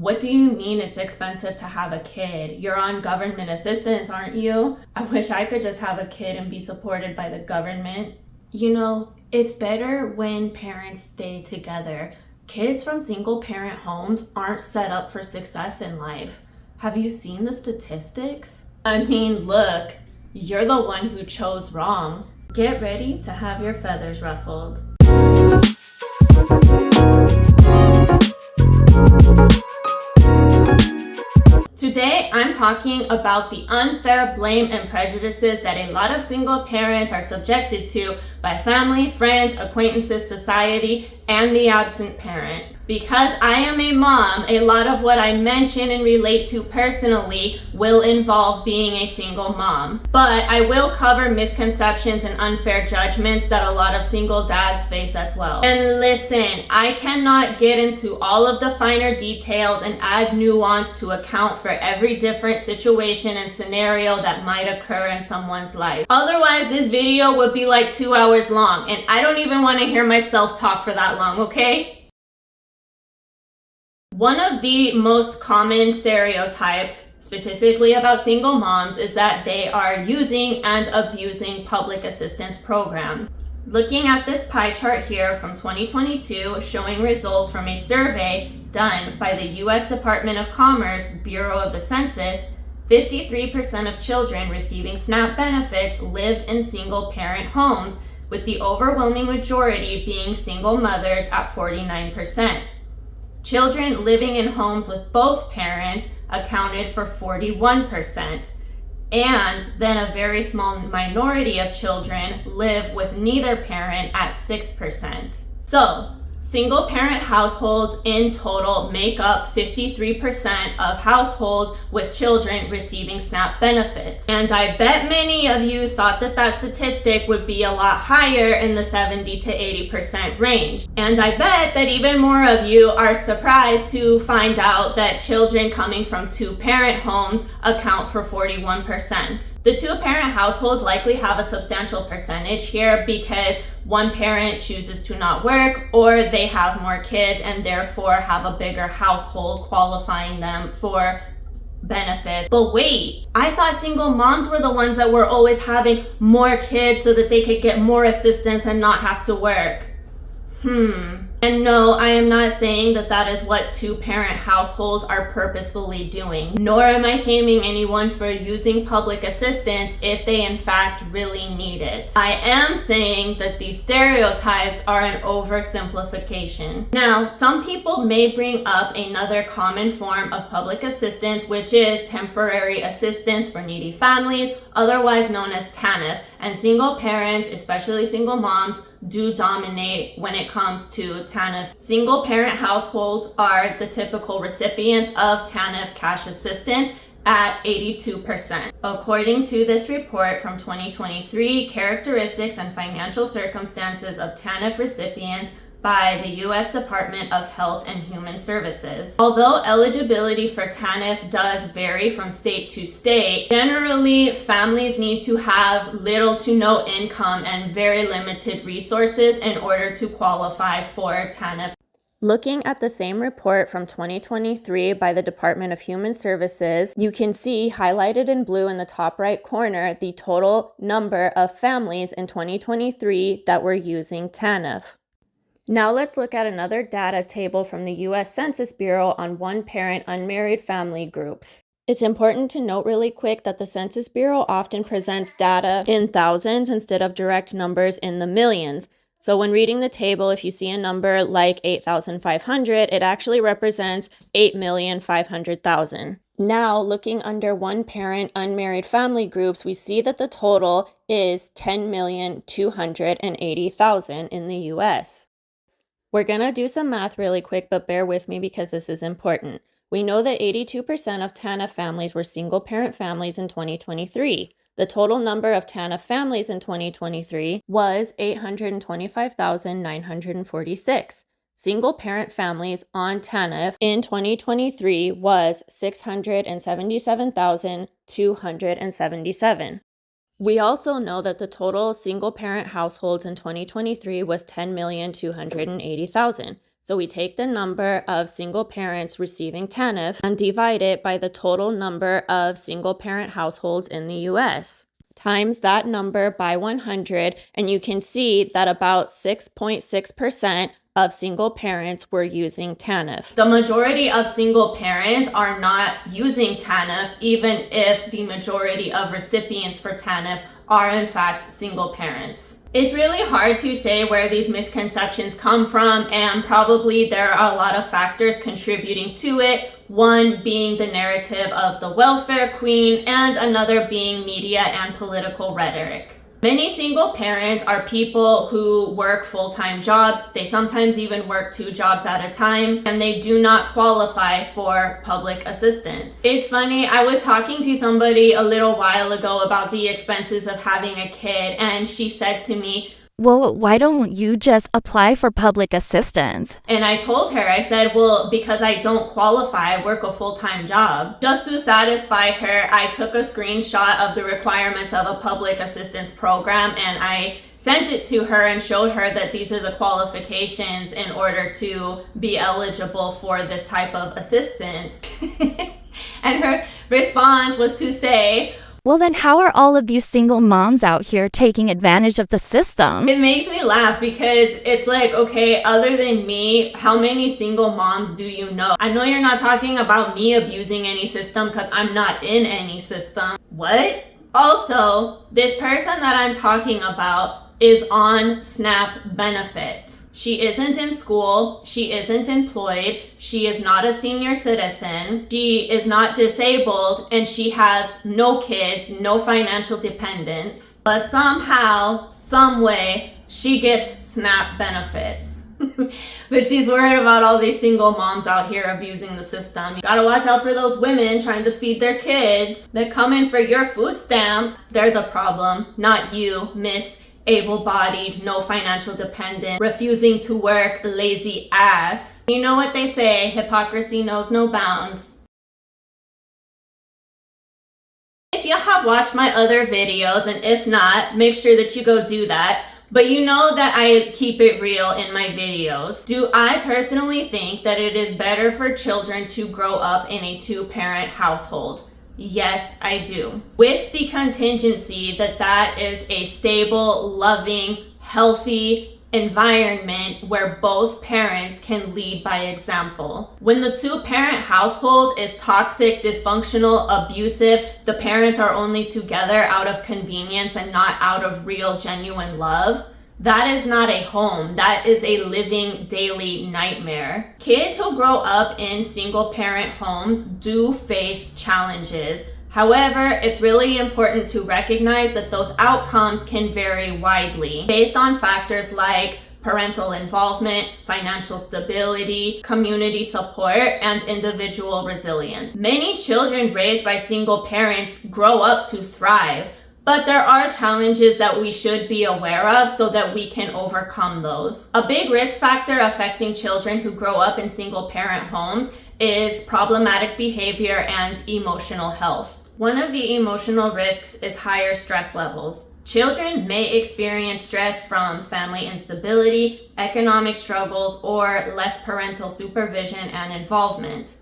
What do you mean it's expensive to have a kid? You're on government assistance, aren't you? I wish I could just have a kid and be supported by the government. You know, it's better when parents stay together. Kids from single parent homes aren't set up for success in life. Have you seen the statistics? I mean, look, you're the one who chose wrong. Get ready to have your feathers ruffled. Today, I'm talking about the unfair blame and prejudices that a lot of single parents are subjected to by family, friends, acquaintances, society, and the absent parent. Because I am a mom, a lot of what I mention and relate to personally will involve being a single mom. But I will cover misconceptions and unfair judgments that a lot of single dads face as well. And listen, I cannot get into all of the finer details and add nuance to account for every different situation and scenario that might occur in someone's life. Otherwise, this video would be like 2 hours long, and I don't even want to hear myself talk for that long, okay? One of the most common stereotypes, specifically about single moms, is that they are using and abusing public assistance programs. Looking at this pie chart here from 2022, showing results from a survey done by the U.S. Department of Commerce, Bureau of the Census, 53% of children receiving SNAP benefits lived in single-parent homes, with the overwhelming majority being single mothers at 49%. Children living in homes with both parents accounted for 41%, and then a very small minority of children live with neither parent at 6%. So, single parent households in total make up 53% of households with children receiving SNAP benefits. And I bet many of you thought that that statistic would be a lot higher in the 70 to 80% range. And I bet that even more of you are surprised to find out that children coming from two-parent homes account for 41%. The two-parent households likely have a substantial percentage here because one parent chooses to not work, or they have more kids and therefore have a bigger household, qualifying them for benefits. But wait, I thought single moms were the ones that were always having more kids so that they could get more assistance and not have to work. And no, I am not saying that that is what two-parent households are purposefully doing, nor am I shaming anyone for using public assistance if they in fact really need it. I am saying that these stereotypes are an oversimplification. Now, some people may bring up another common form of public assistance, which is temporary assistance for needy families, otherwise known as TANF, and single parents, especially single moms, do dominate when it comes to TANF. Single parent households are the typical recipients of TANF cash assistance at 82%. According to this report from 2023, Characteristics and Financial Circumstances of TANF Recipients by the U.S. Department of Health and Human Services. Although eligibility for TANF does vary from state to state, generally families need to have little to no income and very limited resources in order to qualify for TANF. Looking at the same report from 2023 by the Department of Human Services, you can see highlighted in blue in the top right corner the total number of families in 2023 that were using TANF. Now let's look at another data table from the U.S. Census Bureau on one-parent unmarried family groups. It's important to note really quick that the Census Bureau often presents data in thousands instead of direct numbers in the millions. So when reading the table, if you see a number like 8,500, it actually represents 8,500,000. Now, looking under one-parent unmarried family groups, we see that the total is 10,280,000 in the U.S. We're going to do some math really quick, but bear with me because this is important. We know that 82% of TANF families were single-parent families in 2023. The total number of TANF families in 2023 was 825,946. Single-parent families on TANF in 2023 was 677,277. We also know that the total single-parent households in 2023 was 10,280,000. So we take the number of single parents receiving TANF and divide it by the total number of single parent households in the US. Times that number by 100, and you can see that about 6.6% of single parents were using TANF. The majority of single parents are not using TANF, even if the majority of recipients for TANF are in fact single parents. It's really hard to say where these misconceptions come from, and probably there are a lot of factors contributing to it. One being the narrative of the welfare queen, and another being media and political rhetoric. Many single parents are people who work full-time jobs. They sometimes even work 2 jobs at a time, and they do not qualify for public assistance. It's funny, I was talking to somebody a little while ago about the expenses of having a kid, and she said to me, "Well, why don't you just apply for public assistance?" And I told her, I said, well, because I don't qualify, I work a full-time job. Just to satisfy her, I took a screenshot of the requirements of a public assistance program, and I sent it to her and showed her that these are the qualifications in order to be eligible for this type of assistance. And her response was to say, "Well, then how are all of you single moms out here taking advantage of the system?" It makes me laugh because it's like, okay, other than me, how many single moms do you know? I know you're not talking about me abusing any system because I'm not in any system. What? Also, this person that I'm talking about is on SNAP benefits. She isn't in school, she isn't employed, she is not a senior citizen, she is not disabled, and she has no kids, no financial dependence. But somehow, some way, she gets SNAP benefits. But she's worried about all these single moms out here abusing the system. You gotta watch out for those women trying to feed their kids. They're coming for your food stamps. They're the problem, not you, Miss able-bodied, no financial dependent, refusing to work, lazy ass. You know what they say, hypocrisy knows no bounds. If you have watched my other videos, and if not, make sure that you go do that. But you know that I keep it real in my videos. Do I personally think that it is better for children to grow up in a 2-parent household? Yes, I do. With the contingency that that is a stable, loving, healthy environment where both parents can lead by example. When the 2-parent household is toxic, dysfunctional, abusive, the parents are only together out of convenience and not out of real, genuine love, that is not a home. That is a living daily nightmare. Kids who grow up in single parent homes do face challenges. However, it's really important to recognize that those outcomes can vary widely based on factors like parental involvement, financial stability, community support, and individual resilience. Many children raised by single parents grow up to thrive. But there are challenges that we should be aware of so that we can overcome those. A big risk factor affecting children who grow up in single parent homes is problematic behavior and emotional health. One of the emotional risks is higher stress levels. Children may experience stress from family instability, economic struggles, or less parental supervision and involvement.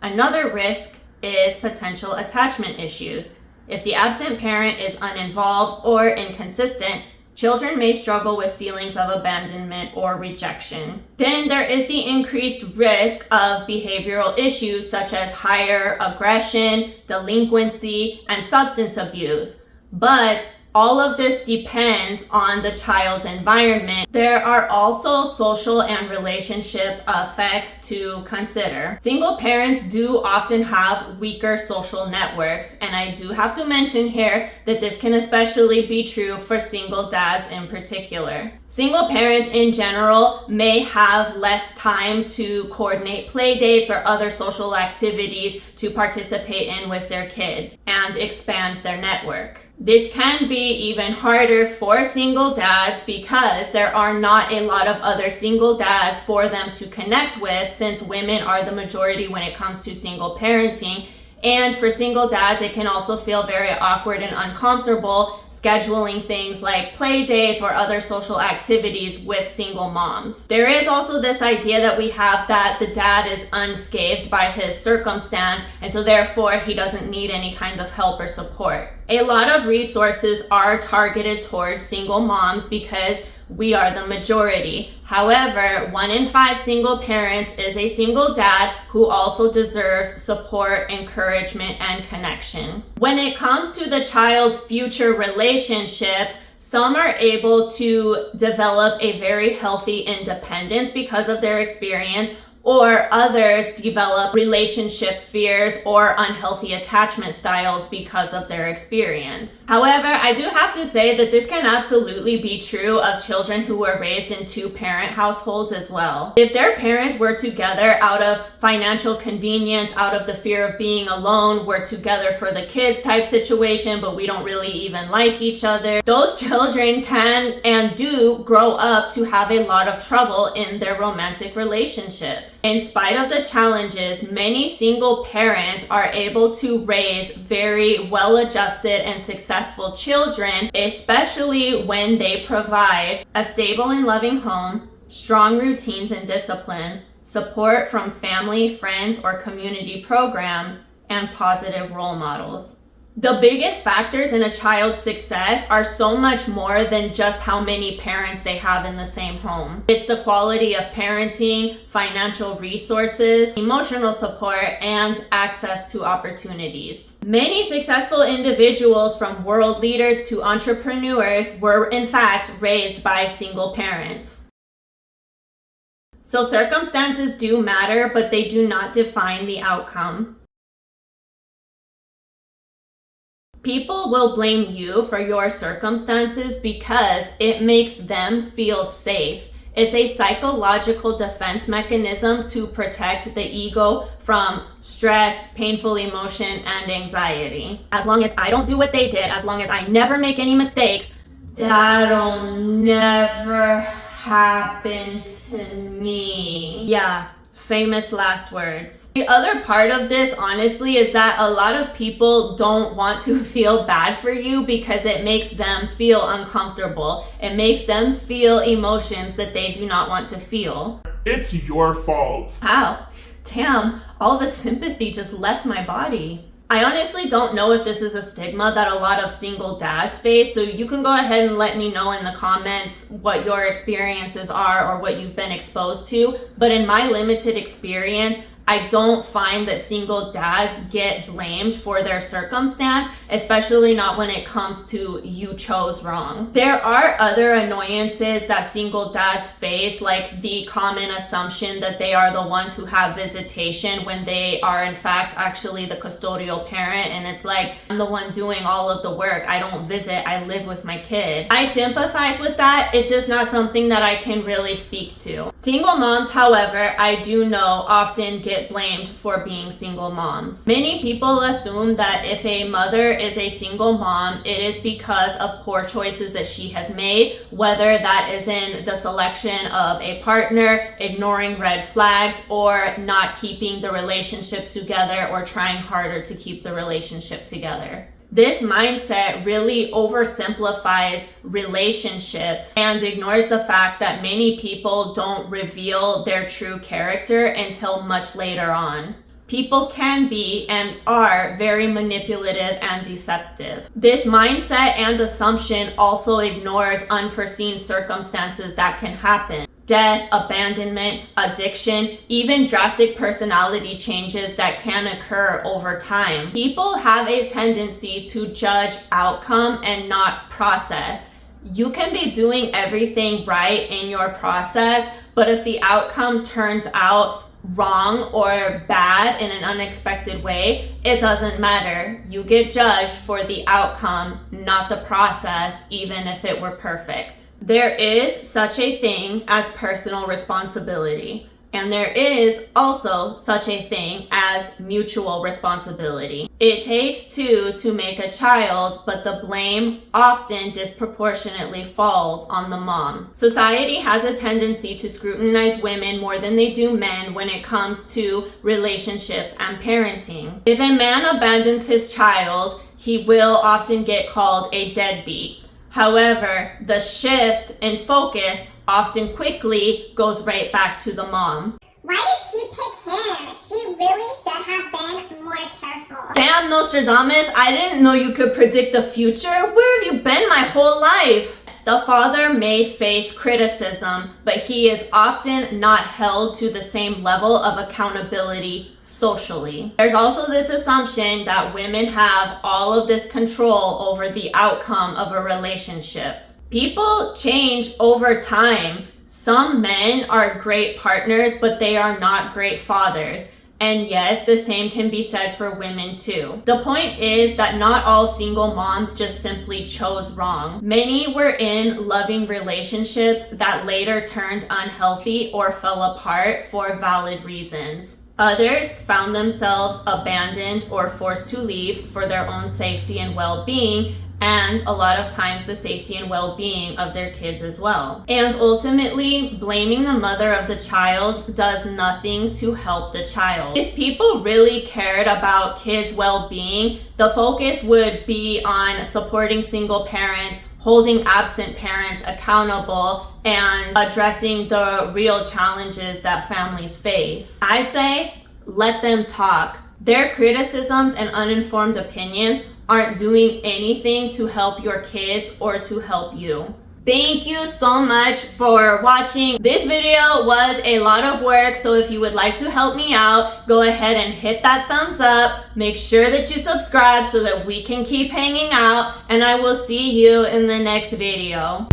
Another risk is potential attachment issues. If the absent parent is uninvolved or inconsistent, children may struggle with feelings of abandonment or rejection. Then there is the increased risk of behavioral issues such as higher aggression, delinquency, and substance abuse. But all of this depends on the child's environment. There are also social and relationship effects to consider. Single parents do often have weaker social networks, and I do have to mention here that this can especially be true for single dads in particular. Single parents in general may have less time to coordinate play dates or other social activities to participate in with their kids and expand their network. This can be even harder for single dads because there are not a lot of other single dads for them to connect with, since women are the majority when it comes to single parenting. And for single dads, it can also feel very awkward and uncomfortable scheduling things like play dates or other social activities with single moms. There is also this idea that we have that the dad is unscathed by his circumstance, and so therefore he doesn't need any kind of help or support. A lot of resources are targeted towards single moms because we are the majority. However, 1 in 5 single parents is a single dad who also deserves support, encouragement, and connection. When it comes to the child's future relationships, some are able to develop a very healthy independence because of their experience, or others develop relationship fears or unhealthy attachment styles because of their experience. However, I do have to say that this can absolutely be true of children who were raised in 2-parent households as well. If their parents were together out of financial convenience, out of the fear of being alone, we're together for the kids type situation, but we don't really even like each other, those children can and do grow up to have a lot of trouble in their romantic relationships. In spite of the challenges, many single parents are able to raise very well-adjusted and successful children, especially when they provide a stable and loving home, strong routines and discipline, support from family, friends, or community programs, and positive role models. The biggest factors in a child's success are so much more than just how many parents they have in the same home. It's the quality of parenting, financial resources, emotional support, and access to opportunities. Many successful individuals, from world leaders to entrepreneurs, were in fact raised by single parents. So circumstances do matter, but they do not define the outcome. People will blame you for your circumstances because it makes them feel safe. It's a psychological defense mechanism to protect the ego from stress, painful emotion, and anxiety. As long as I don't do what they did, as long as I never make any mistakes, that'll never happen to me. Yeah. Famous last words. The other part of this, honestly, is that a lot of people don't want to feel bad for you because it makes them feel uncomfortable. It makes them feel emotions that they do not want to feel. It's your fault. Wow, damn, all the sympathy just left my body. I honestly don't know if this is a stigma that a lot of single dads face, so you can go ahead and let me know in the comments what your experiences are or what you've been exposed to. But in my limited experience, I don't find that single dads get blamed for their circumstance, especially not when it comes to you chose wrong. There are other annoyances that single dads face, like the common assumption that they are the ones who have visitation when they are in fact actually the custodial parent, and it's like, I'm the one doing all of the work. I don't visit, I live with my kid. I sympathize with that. It's just not something that I can really speak to. Single moms, however, I do know often get blamed for being single moms. Many people assume that if a mother is a single mom, it is because of poor choices that she has made, whether that is in the selection of a partner, ignoring red flags, or not keeping the relationship together or trying harder to keep the relationship together. This mindset really oversimplifies relationships and ignores the fact that many people don't reveal their true character until much later on. People can be and are very manipulative and deceptive. This mindset and assumption also ignores unforeseen circumstances that can happen. Death, abandonment, addiction, even drastic personality changes that can occur over time. People have a tendency to judge outcome and not process. You can be doing everything right in your process, but if the outcome turns out wrong or bad in an unexpected way, it doesn't matter. You get judged for the outcome, not the process, even if it were perfect. There is such a thing as personal responsibility, And there is also such a thing as mutual responsibility. It takes two to make a child, but the blame often disproportionately falls on the mom. Society has a tendency to scrutinize women more than they do men when it comes to relationships and parenting. If a man abandons his child, he will often get called a deadbeat. However, the shift in focus often quickly goes right back to the mom. Why did she pick him? She really should have been more careful. Damn, Nostradamus, I didn't know you could predict the future. Where have you been my whole life? The father may face criticism, but he is often not held to the same level of accountability socially. There's also this assumption that women have all of this control over the outcome of a relationship. People change over time. Some men are great partners, but they are not great fathers. And yes, the same can be said for women too. The point is that not all single moms just simply chose wrong. Many were in loving relationships that later turned unhealthy or fell apart for valid reasons. Others found themselves abandoned or forced to leave for their own safety and well-being, and a lot of times the safety and well-being of their kids as well. And ultimately, blaming the mother of the child does nothing to help the child. If people really cared about kids' well-being, the focus would be on supporting single parents, holding absent parents accountable, and addressing the real challenges that families face. I say, let them talk. Their criticisms and uninformed opinions aren't doing anything to help your kids or to help you. Thank you so much for watching. This video was a lot of work, so if you would like to help me out, go ahead and hit that thumbs up. Make sure that you subscribe so that we can keep hanging out, and I will see you in the next video.